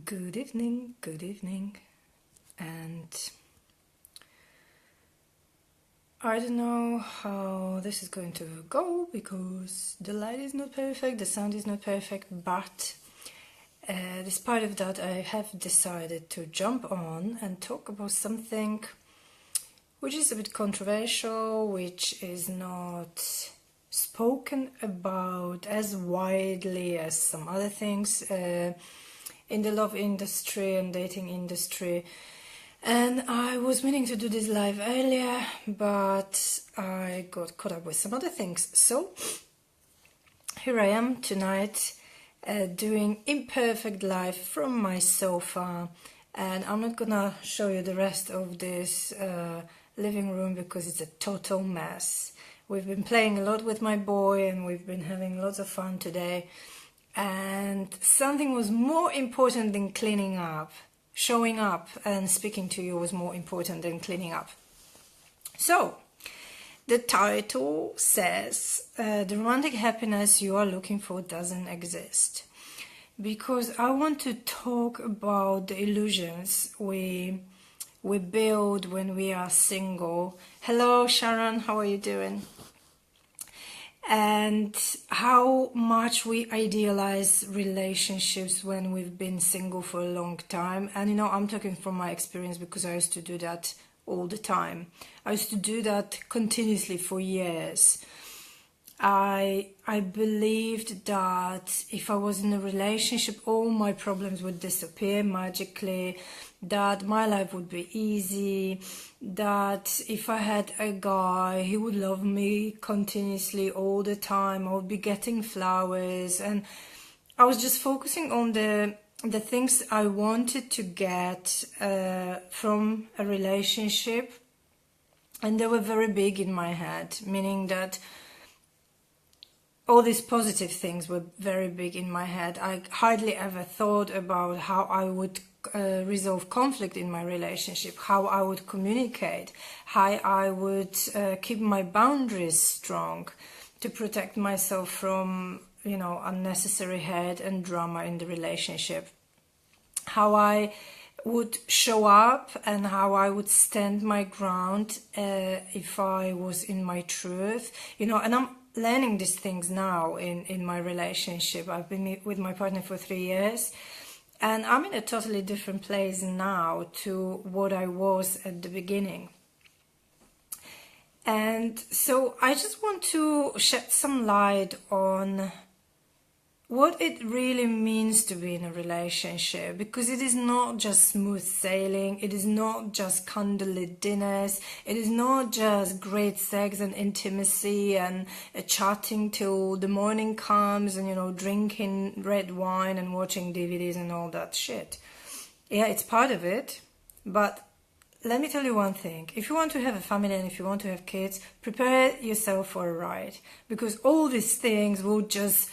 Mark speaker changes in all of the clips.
Speaker 1: Good evening, and I don't know how this is going to go because the light is not perfect, the sound is not perfect, but despite of that, I have decided to jump on and talk about something which is a bit controversial, which is not spoken about as widely as some other things in the love industry and dating industry. And I was meaning to do this live earlier, but I got caught up with some other things. So here I am tonight doing imperfect live from my sofa, and I'm not gonna show you the rest of this living room because it's a total mess. We've been playing a lot with my boy and we've been having lots of fun today. And something was more important than cleaning up. Showing up and speaking to you was more important than cleaning up. So, the title says, the romantic happiness you are looking for doesn't exist. Because I want to talk about the illusions we build when we are single. Hello Sharon, how are you doing? And how much we idealize relationships when we've been single for a long time. And you know, I'm talking from my experience because I used to do that all the time. I used to do that continuously for years. I believed that if I was in a relationship, all my problems would disappear magically, that my life would be easy, that if I had a guy, he would love me continuously all the time, I would be getting flowers, and I was just focusing on the things I wanted to get from a relationship, and they were very big in my head, meaning that all these positive things were very big in my head. I hardly ever thought about how I would resolve conflict in my relationship, how I would communicate, how I would keep my boundaries strong to protect myself from, you know, unnecessary hurt and drama in the relationship, how I would show up and how I would stand my ground if I was in my truth, you know. And I'm learning these things now in my relationship. I've been with my partner for 3 years, and I'm in a totally different place now to what I was at the beginning. And so I just want to shed some light on what it really means to be in a relationship, because it is not just smooth sailing, it is not just candlelit dinners, it is not just great sex and intimacy and chatting till the morning comes and, you know, drinking red wine and watching DVDs and all that shit. Yeah, it's part of it, but let me tell you one thing. If you want to have a family and if you want to have kids, prepare yourself for a ride, because all these things will just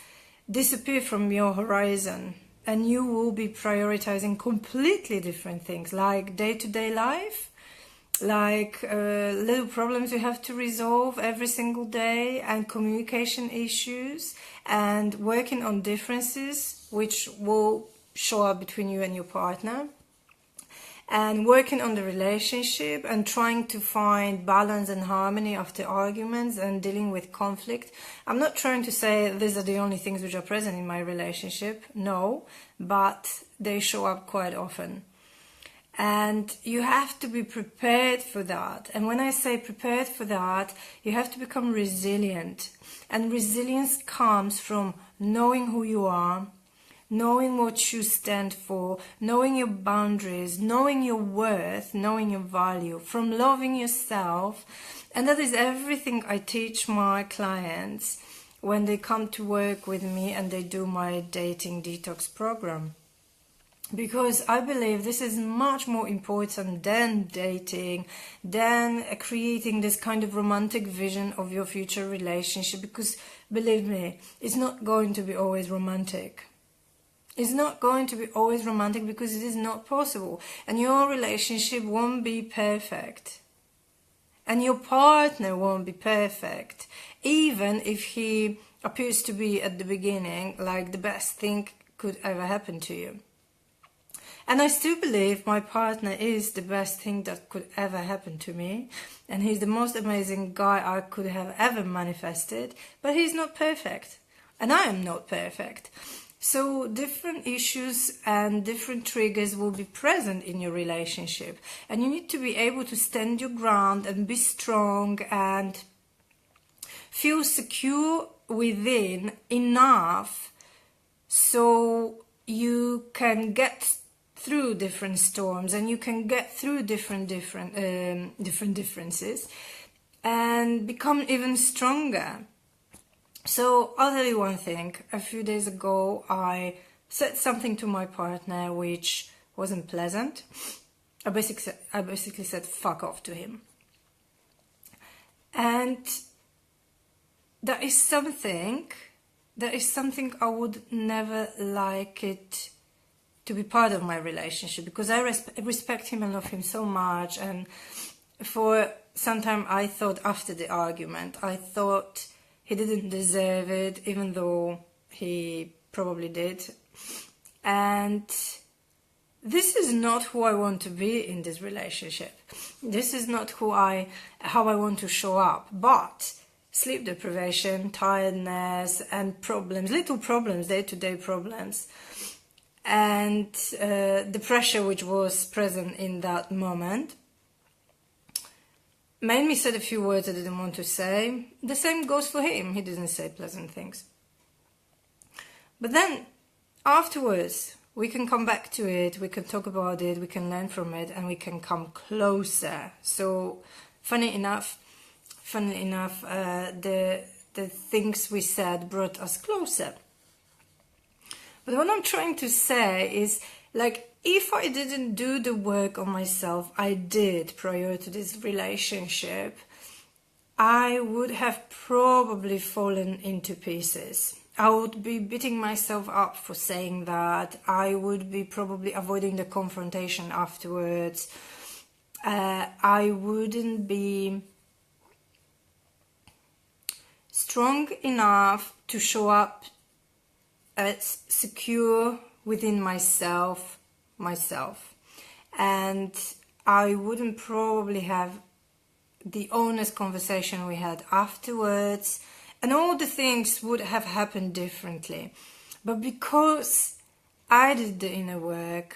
Speaker 1: disappear from your horizon and you will be prioritizing completely different things, like day-to-day life, like little problems you have to resolve every single day, and communication issues, and working on differences which will show up between you and your partner, and working on the relationship and trying to find balance and harmony after arguments and dealing with conflict. I'm not trying to say these are the only things which are present in my relationship, no, but they show up quite often. And you have to be prepared for that. And when I say prepared for that, you have to become resilient. And resilience comes from knowing who you are, knowing what you stand for, knowing your boundaries, knowing your worth, knowing your value, from loving yourself. And that is everything I teach my clients when they come to work with me and they do my dating detox program. Because I believe this is much more important than dating, than creating this kind of romantic vision of your future relationship. Because believe me, it's not going to be always romantic. It's not going to be always romantic because it is not possible. And your relationship won't be perfect. And your partner won't be perfect. Even if he appears to be at the beginning like the best thing could ever happen to you. And I still believe my partner is the best thing that could ever happen to me. And he's the most amazing guy I could have ever manifested. But he's not perfect. And I am not perfect. So different issues and different triggers will be present in your relationship. And you need to be able to stand your ground and be strong and feel secure within enough so you can get through different storms and you can get through different differences and become even stronger. So I'll tell you one thing. A few days ago I said something to my partner which wasn't pleasant. I basically said fuck off to him. And that is something I would never like it to be part of my relationship, because I respect him and love him so much. And for some time I thought, after the argument, I thought he didn't deserve it, even though he probably did. And this is not who I want to be in this relationship. This is not how I want to show up. But sleep deprivation, tiredness, and problems, little problems, day-to-day problems, and the pressure which was present in that moment made me say a few words I didn't want to say. The same goes for him. He didn't say pleasant things. But then afterwards, we can come back to it, we can talk about it, we can learn from it, and we can come closer. So funny enough, the things we said brought us closer. But what I'm trying to say is, like, if I didn't do the work on myself I did prior to this relationship, I would have probably fallen into pieces. I would be beating myself up for saying that. I would be probably avoiding the confrontation afterwards. I wouldn't be strong enough to show up as secure within myself, and I wouldn't probably have the honest conversation we had afterwards, and all the things would have happened differently. But because I did the inner work,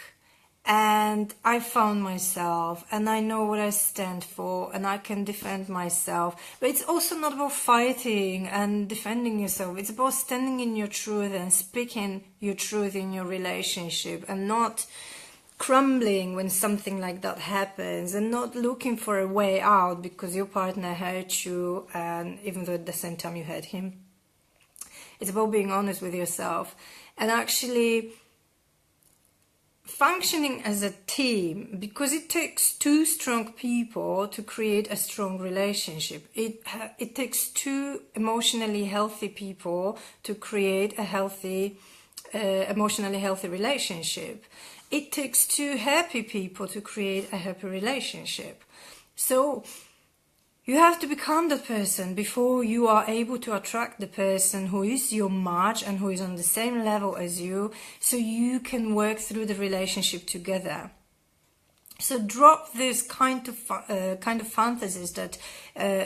Speaker 1: and I found myself, and I know what I stand for, and I can defend myself. But it's also not about fighting and defending yourself. It's about standing in your truth and speaking your truth in your relationship, and not crumbling when something like that happens, and not looking for a way out because your partner hurt you, and even though at the same time you hurt him. It's about being honest with yourself and actually functioning as a team, because it takes two strong people to create a strong relationship. It takes two emotionally healthy people to create a healthy, emotionally healthy relationship. It takes two happy people to create a happy relationship. So you have to become that person before you are able to attract the person who is your match and who is on the same level as you, so you can work through the relationship together. So drop this kind of fantasies that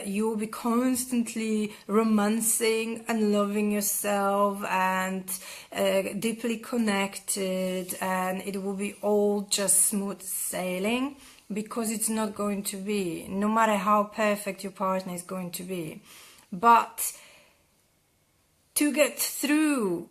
Speaker 1: you'll be constantly romancing and loving yourself and deeply connected, and it will be all just smooth sailing. Because it's not going to be, no matter how perfect your partner is going to be. But to get through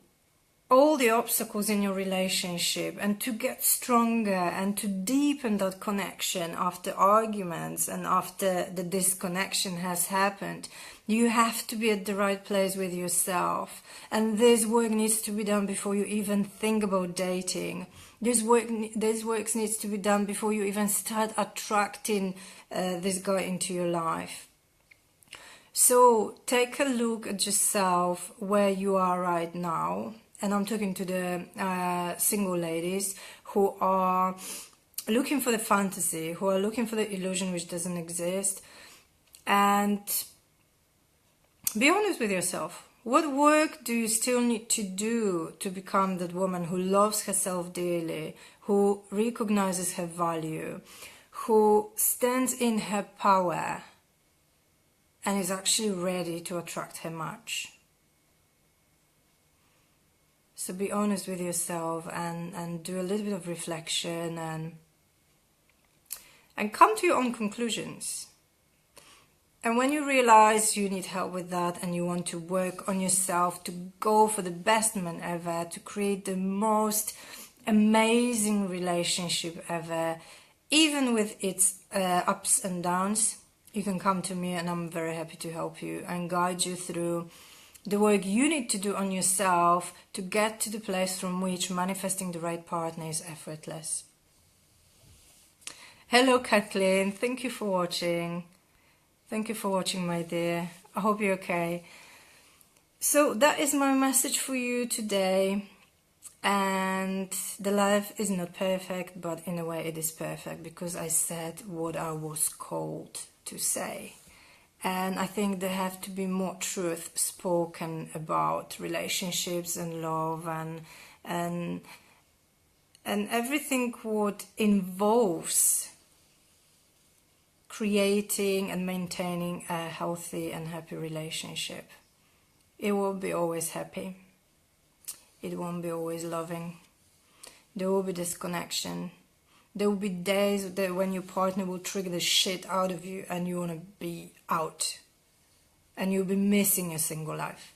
Speaker 1: all the obstacles in your relationship and to get stronger and to deepen that connection after arguments and after the disconnection has happened, you have to be at the right place with yourself. And this work needs to be done before you even think about dating. This work needs to be done before you even start attracting this guy into your life. So take a look at yourself, where you are right now. And I'm talking to the single ladies who are looking for the fantasy, who are looking for the illusion which doesn't exist. And be honest with yourself. What work do you still need to do to become that woman who loves herself dearly, who recognizes her value, who stands in her power and is actually ready to attract her match? So be honest with yourself and do a little bit of reflection and come to your own conclusions. And when you realize you need help with that and you want to work on yourself to go for the best man ever, to create the most amazing relationship ever, even with its ups and downs, you can come to me and I'm very happy to help you and guide you through the work you need to do on yourself to get to the place from which manifesting the right partner is effortless. Hello Kathleen, thank you for watching. Thank you for watching, my dear. I hope you're okay. So that is my message for you today. And the life is not perfect, but in a way it is perfect because I said what I was called to say. And I think there have to be more truth spoken about relationships and love and everything what involves creating and maintaining a healthy and happy relationship. It will be always happy. It won't be always loving. There will be disconnection. There will be days that when your partner will trigger the shit out of you and you want to be out. And you'll be missing your single life.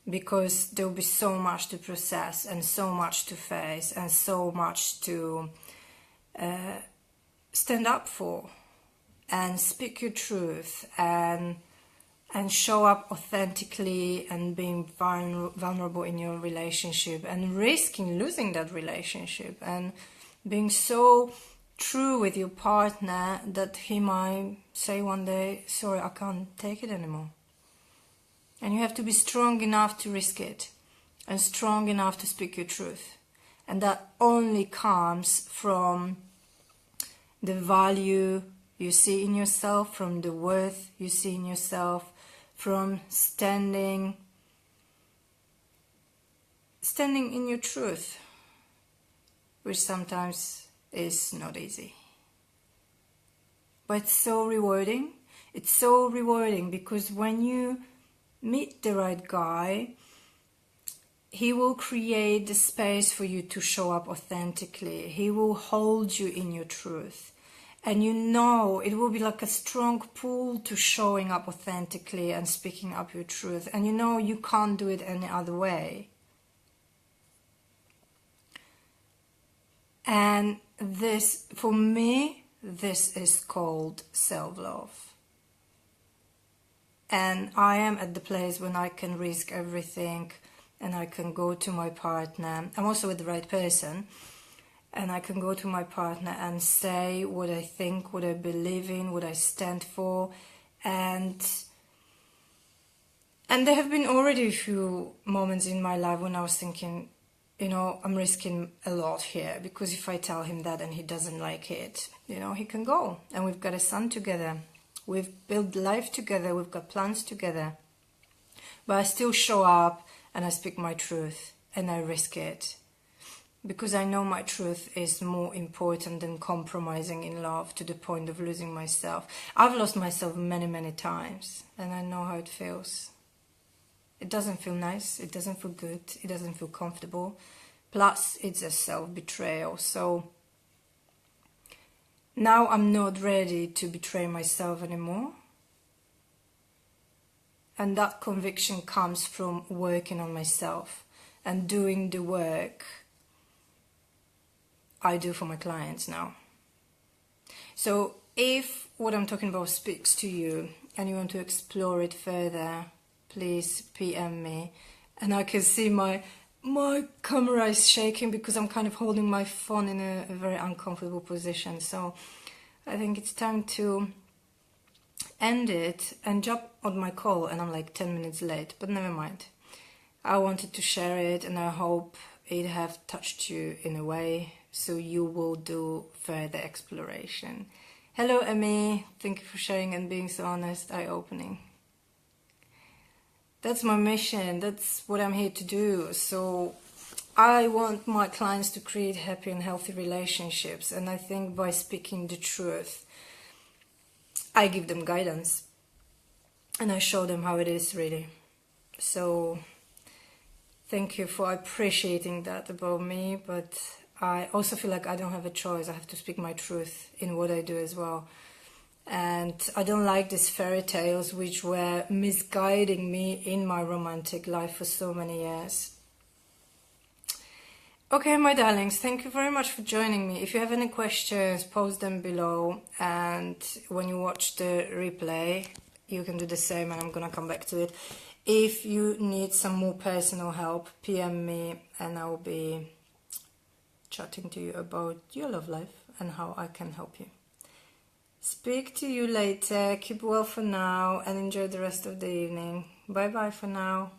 Speaker 1: Because there will be so much to process and so much to face and so much to stand up for and speak your truth and show up authentically and being vulnerable in your relationship and risking losing that relationship and being so true with your partner that he might say one day, sorry, I can't take it anymore. And you have to be strong enough to risk it and strong enough to speak your truth. And that only comes from the value you see in yourself, from the worth you see in yourself, from standing in your truth, which sometimes is not easy. But it's so rewarding. It's so rewarding because when you meet the right guy, he will create the space for you to show up authentically. He will hold you in your truth. And you know it will be like a strong pull to showing up authentically and speaking up your truth. And you know you can't do it any other way. And this, for me, this is called self-love. And I am at the place when I can risk everything and I can go to my partner. I'm also with the right person. And I can go to my partner and say what I think, what I believe in, what I stand for. And there have been already a few moments in my life when I was thinking, you know, I'm risking a lot here. Because if I tell him that and he doesn't like it, you know, he can go. And we've got a son together. We've built life together. We've got plans together. But I still show up and I speak my truth and I risk it. Because I know my truth is more important than compromising in love to the point of losing myself. I've lost myself many, many times, and I know how it feels. It doesn't feel nice, it doesn't feel good, it doesn't feel comfortable. Plus, it's a self-betrayal. So now I'm not ready to betray myself anymore. And that conviction comes from working on myself and doing the work I do for my clients now. So if what I'm talking about speaks to you and you want to explore it further, please PM me. And I can see my camera is shaking because I'm kind of holding my phone in a very uncomfortable position. So I think it's time to end it and jump on my call, and I'm like 10 minutes late, but never mind. I wanted to share it and I hope it have touched you in a way so you will do further exploration. Hello Emmy, thank you for sharing and being so honest, eye-opening. That's my mission. That's what I'm here to do. So I want my clients to create happy and healthy relationships. And I think by speaking the truth, I give them guidance. And I show them how it is really. So thank you for appreciating that about me. But I also feel like I don't have a choice. I have to speak my truth in what I do as well. And I don't like these fairy tales which were misguiding me in my romantic life for so many years. Okay, my darlings, thank you very much for joining me. If you have any questions, post them below. And when you watch the replay, you can do the same and I'm gonna come back to it. If you need some more personal help, PM me and I'll be chatting to you about your love life and how I can help you. Speak to you later. Keep well for now and enjoy the rest of the evening. Bye bye for now.